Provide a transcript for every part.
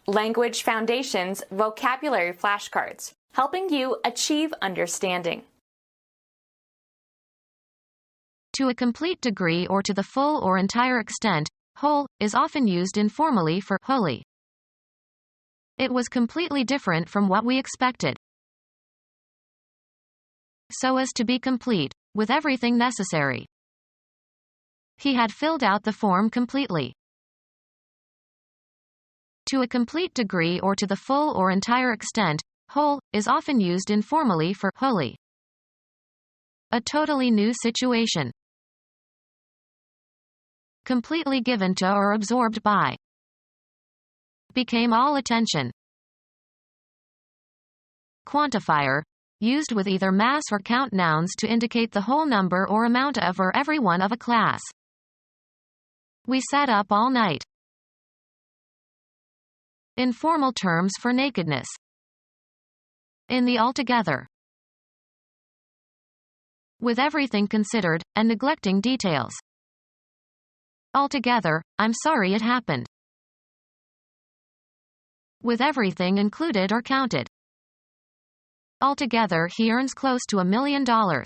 Language Foundations Vocabulary Flashcards, helping you achieve understanding. To a complete degree or to the full or entire extent, whole, is often used informally for wholly. It was completely different from what we expected. So as to be complete, with everything necessary. He had filled out the form completely. To a complete degree or to the full or entire extent, whole, is often used informally for wholly. A totally new situation. Completely given to or absorbed by. Became all attention. Quantifier, used with either mass or count nouns to indicate the whole number or amount of or every one of a class. We sat up all night. Informal terms for nakedness. In the altogether. With everything considered, and neglecting details. Altogether, I'm sorry it happened. With everything included or counted. Altogether he earns close to $1 million. To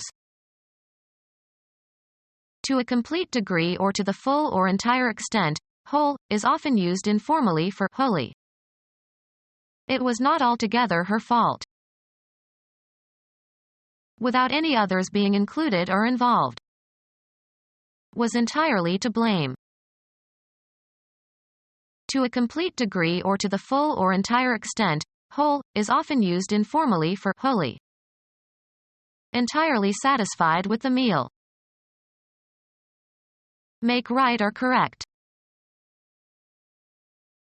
a complete degree or to the full or entire extent, whole, is often used informally for wholly. It was not altogether her fault. Without any others being included or involved. Was entirely to blame. To a complete degree or to the full or entire extent, whole, is often used informally for wholly. Entirely satisfied with the meal. Make right or correct.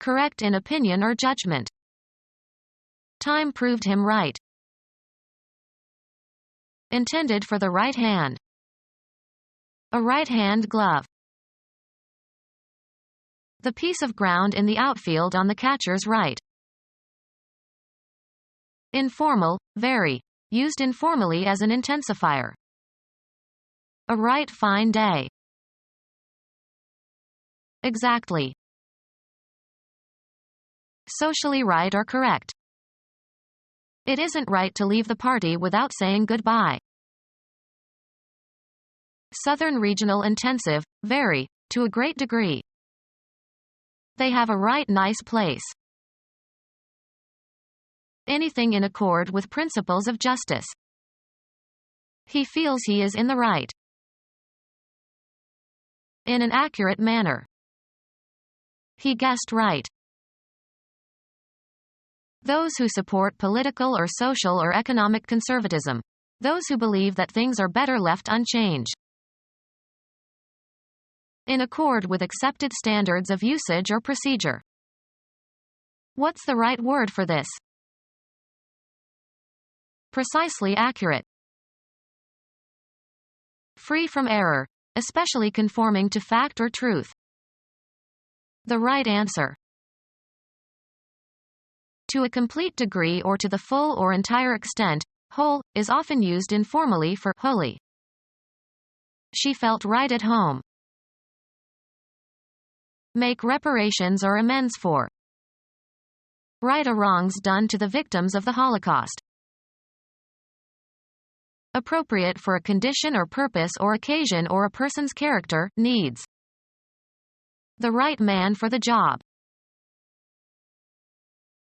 Correct in opinion or judgment. Time proved him right. Intended for the right hand. A right-hand glove. The piece of ground in the outfield on the catcher's right. Informal, very. Used informally as an intensifier. A right fine day. Exactly. Socially right or correct. It isn't right to leave the party without saying goodbye. Southern regional intensive, very, to a great degree. They have a right nice place. Anything in accord with principles of justice. He feels he is in the right. In an accurate manner. He guessed right. Those who support political or social or economic conservatism. Those who believe that things are better left unchanged. In accord with accepted standards of usage or procedure. What's the right word for this? Precisely accurate. Free from error, especially conforming to fact or truth. The right answer. To a complete degree or to the full or entire extent, whole, is often used informally for wholly. She felt right at home. Make reparations or amends for. Right or wrongs done to the victims of the Holocaust. Appropriate for a condition or purpose or occasion or a person's character, needs. The right man for the job.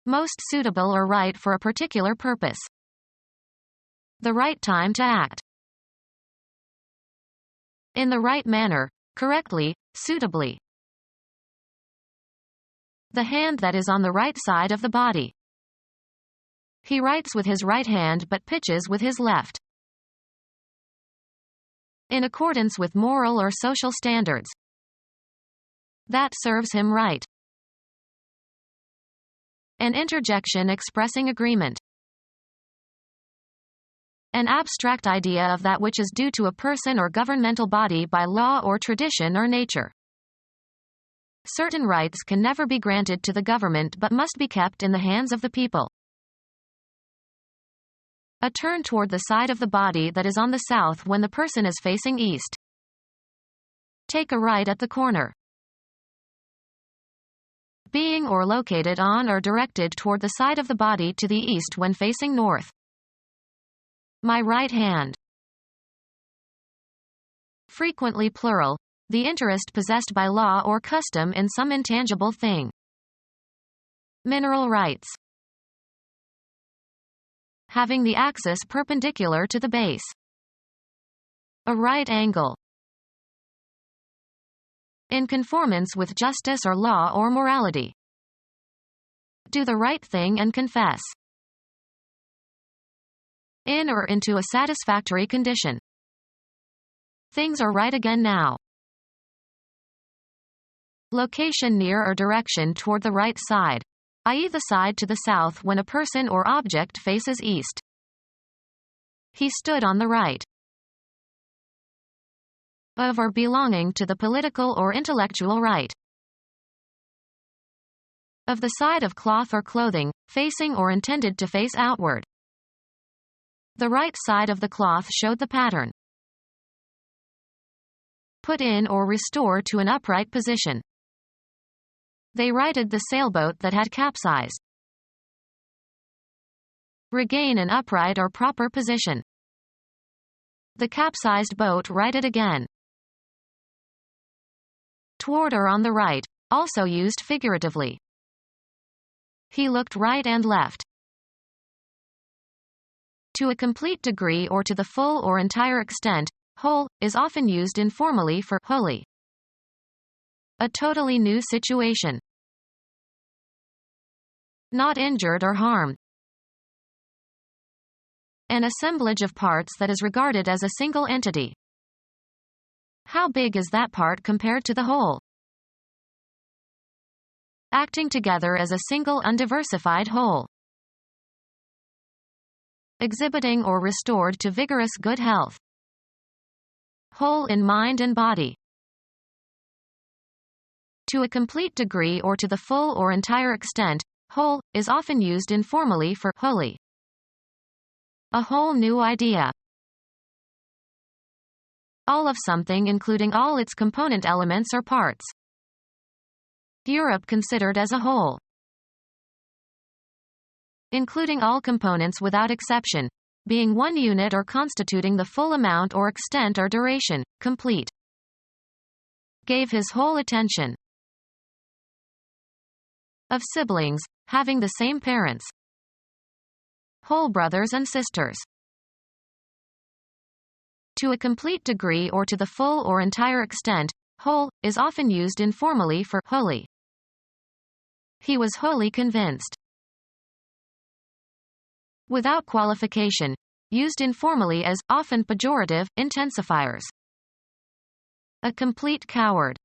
Most suitable or right for a particular purpose. The right time to act. In the right manner, correctly, suitably. The hand that is on the right side of the body. He writes with his right hand but pitches with his left. In accordance with moral or social standards. That serves him right. An interjection expressing agreement. An abstract idea of that which is due to a person or governmental body by law or tradition or nature. Certain rights can never be granted to the government but must be kept in the hands of the people. A turn toward the side of the body that is on the south when the person is facing east. Take a right at the corner. being or located on or directed toward the side of the body to the east when facing north. My right hand. Frequently plural, the interest possessed by law or custom in some intangible thing. Mineral rights. Having the axis perpendicular to the base. A right angle. In conformance with justice or law or morality. Do the right thing and confess. In or into a satisfactory condition. Things are right again now. Location near or direction toward the right side, i.e. the side to the south when a person or object faces east. He stood on the right. Of or belonging to the political or intellectual right. Of the side of cloth or clothing, facing or intended to face outward. The right side of the cloth showed the pattern. Put in or restore to an upright position. They righted the sailboat that had capsized. Regain an upright or proper position. The capsized boat righted again. Toward or on the right, also used figuratively. He looked right and left. To a complete degree or to the full or entire extent, whole, is often used informally for wholly. A totally new situation. Not injured or harmed. An assemblage of parts that is regarded as a single entity. How big is that part compared to the whole? Acting together as a single undiversified whole. Exhibiting or restored to vigorous good health. Whole in mind and body. To a complete degree or to the full or entire extent, whole, is often used informally for wholly. A whole new idea. All of something including all its component elements or parts. Europe considered as a whole. Including all components without exception, being one unit or constituting the full amount or extent or duration, complete. Gave his whole attention. Of siblings, having the same parents. Whole brothers and sisters. To a complete degree or to the full or entire extent, whole, is often used informally for wholly. He was wholly convinced. Without qualification, used informally as, often pejorative, intensifiers. A complete coward.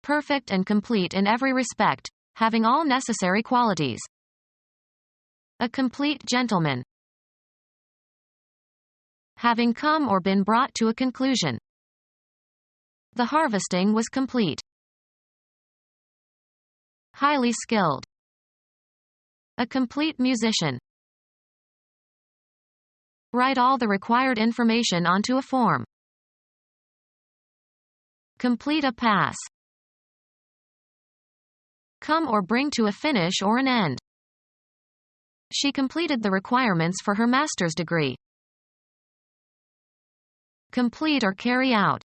Perfect and complete in every respect, having all necessary qualities. A complete gentleman. Having come or been brought to a conclusion. The harvesting was complete. Highly skilled. A complete musician. Write all the required information onto a form. Complete a pass. Come or bring to a finish or an end. She completed the requirements for her master's degree. Complete or carry out.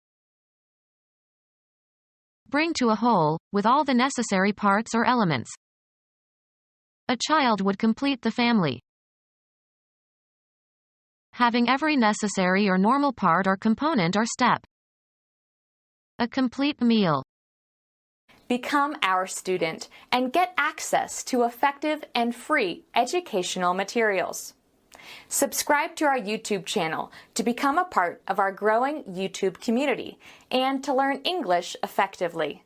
Bring to a whole, with all the necessary parts or elements. A child would complete the family. Having every necessary or normal part or component or step. A complete meal. Become our student and get access to effective and free educational materials. Subscribe to our YouTube channel to become a part of our growing YouTube community and to learn English effectively.